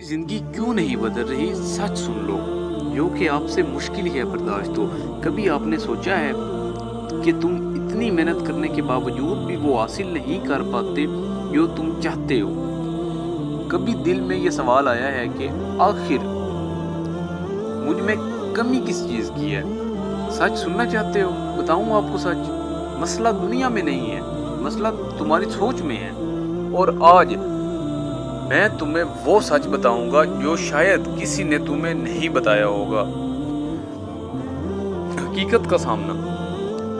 जिंदगी क्यों नहीं बदल रही, सच सुन लो। जो कि आपसे मुश्किल है बर्दाश्त हो। कभी आपने सोचा है कि तुम इतनी मेहनत करने के बावजूद भी वो हासिल नहीं कर पाते जो तुम चाहते हो? कभी दिल में ये सवाल आया है कि आखिर मुझ में कमी किस चीज़ की है? सच सुनना चाहते हो? बताऊं आपको सच। मसला दुनिया में नहीं है, मसला तुम्हारी सोच में है। और आज मैं तुम्हें वो सच बताऊंगा जो शायद किसी ने तुम्हें नहीं बताया होगा। हकीकत का सामना।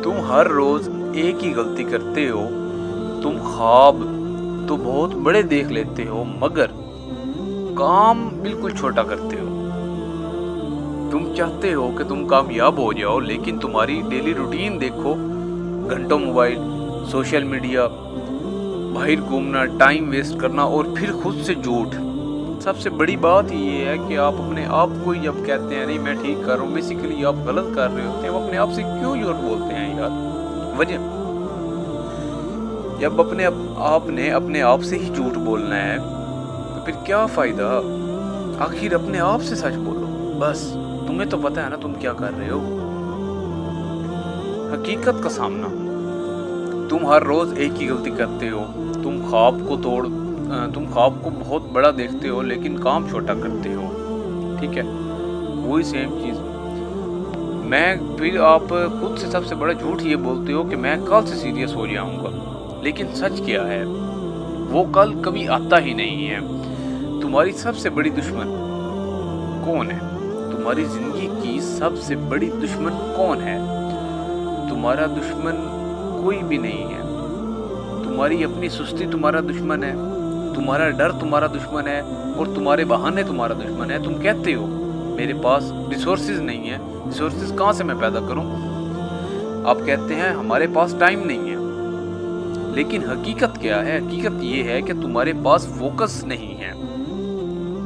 तुम हर रोज एक ही गलती करते हो। तुम ख्वाब तो बहुत बड़े देख लेते हो मगर काम बिल्कुल छोटा करते हो। तुम चाहते हो कि तुम कामयाब हो जाओ, लेकिन तुम्हारी डेली रूटीन देखो। घंटों मोबाइल, सोशल मीडिया, बाहर घूमना, टाइम वेस्ट करना और फिर खुद से झूठ। सबसे बड़ी बात ये है कि आप अपने आप को ही जब कहते हैं नहीं मैं ठीक कर रहा हूँ, बेसिकली आप गलत कर रहे होते हैं। अपने आप से क्यों झूठ बोलते हैं यार? वजह जब आपने अपने आप से ही झूठ बोलना है तो फिर क्या फायदा? आखिर अपने आप से सच बोलो बस। तुम्हें तो पता है ना तुम क्या कर रहे हो। हकीकत का सामना। तुम हर रोज एक ही गलती करते हो। तुम ख्वाब को बहुत बड़ा देखते हो लेकिन काम छोटा करते हो। ठीक है, वही सेम चीज। फिर आप खुद से सबसे बड़ा झूठ ये बोलते हो कि मैं कल से सीरियस हो जाऊंगा, लेकिन सच क्या है? वो कल कभी आता ही नहीं है। तुम्हारी सबसे बड़ी दुश्मन कौन है? तुम्हारी जिंदगी की सबसे बड़ी दुश्मन कौन है? तुम्हारा दुश्मन कोई भी नहीं है। तुम्हारी अपनी सुस्ती तुम्हारा दुश्मन है, तुम्हारा डर तुम्हारा दुश्मन है और तुम्हारे बहाने तुम्हारा दुश्मन है। तुम कहते हो मेरे पास रिसोर्सेज नहीं है, रिसोर्सेज कहाँ से मैं पैदा करूं? आप कहते हैं हमारे पास टाइम नहीं है, लेकिन हकीकत क्या है? हकीकत ये है कि तुम्हारे पास फोकस नहीं है।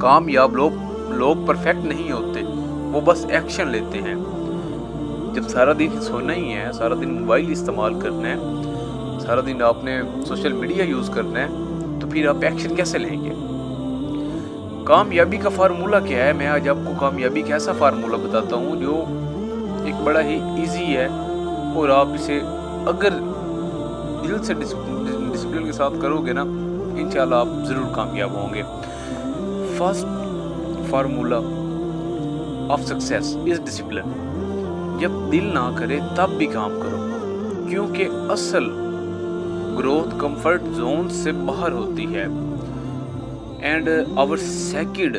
कामयाब लोग परफेक्ट नहीं होते, वो बस एक्शन लेते हैं। जब सारा दिन सोना ही है, सारा दिन मोबाइल इस्तेमाल करना है, सारा दिन आपने सोशल मीडिया यूज़ करना है, तो फिर आप एक्शन कैसे लेंगे? कामयाबी का फार्मूला क्या है? मैं आज आपको कामयाबी का ऐसा फार्मूला बताता हूँ जो एक बड़ा ही इजी है और आप इसे अगर दिल से डिसिप्लिन के साथ करोगे ना, इंशाल्लाह आप ज़रूर कामयाब होंगे। First formula of success is discipline. जब दिल ना करे तब भी काम करो, क्योंकि असल ग्रोथ कंफर्ट जोन से बाहर होती है। And our second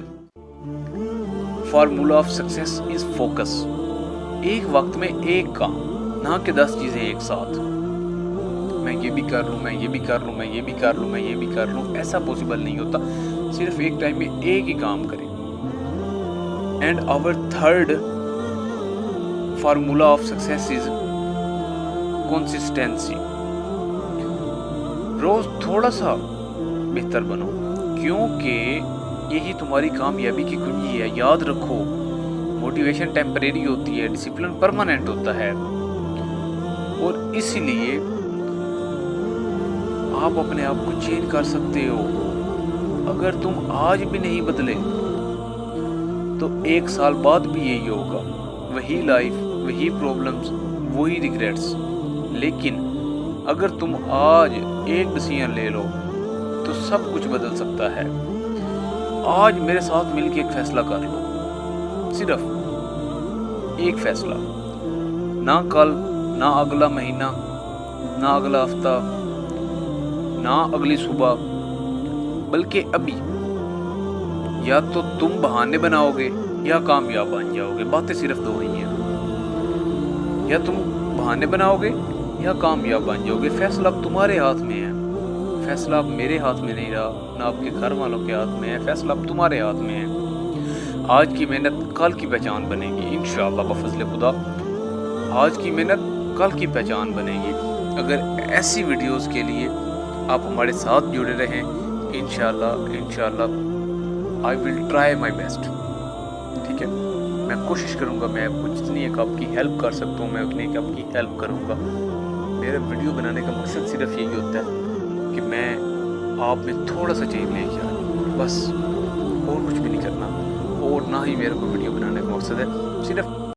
formula of success is focus. एक वक्त में एक काम, ना कि 10 चीजें एक साथ। मैं ये भी कर लूँ, मैं ये भी कर लूँ, मैं ये भी कर लूँ, मैं ये भी कर लूँ, ऐसा पॉसिबल नहीं होता। सिर्फ एक टाइम में एक ही काम करें। And our third formula of success is consistency. रोज थोड़ा सा बेहतर बनो, क्योंकि यही तुम्हारी कामयाबी की कुंजी है। याद रखो, मोटिवेशन टेम्परेरी होती है, डिसिप्लिन परमानेंट होता है। और इसलिए आप अपने आप को चेंज कर सकते हो। अगर तुम आज भी नहीं बदले तो 1 साल बाद भी यही होगा। वही लाइफ, वही प्रॉब्लम्स, वही रिग्रेट्स। लेकिन अगर तुम आज एक डिसीजन ले लो तो सब कुछ बदल सकता है। आज मेरे साथ मिलके एक फैसला कर लो, सिर्फ एक फैसला। ना कल, ना अगला महीना, ना अगला हफ्ता, ना अगली सुबह, बल्कि अभी। या तो तुम बहाने बनाओगे या कामयाब बन जाओगे। बातें सिर्फ दो ही हैं, या तुम बहाने बनाओगे या कामयाब बन जाओगे। फैसला अब तुम्हारे हाथ में है। फैसला अब मेरे हाथ में नहीं रहा, ना आपके घर वालों के हाथ में है। फैसला अब तुम्हारे हाथ में है। आज की मेहनत कल की पहचान बनेगी इंशाअल्लाह बफज़ल खुदा। आज की मेहनत कल की पहचान बनेगी। अगर ऐसी वीडियोस के लिए आप हमारे साथ जुड़े रहें, इंशाअल्लाह I will try my best. ठीक है, मैं कोशिश करूँगा, मैं आपको जितनी एक आपकी हेल्प कर सकता हूँ मैं उतनी एक आपकी हेल्प करूँगा। मेरा वीडियो बनाने का मकसद सिर्फ यही होता है कि मैं आप में थोड़ा सा चेंज लेके आऊँ, बस, और कुछ भी नहीं। ہی میرے کو ویڈیو بنانے کا مقصد ہے، صرف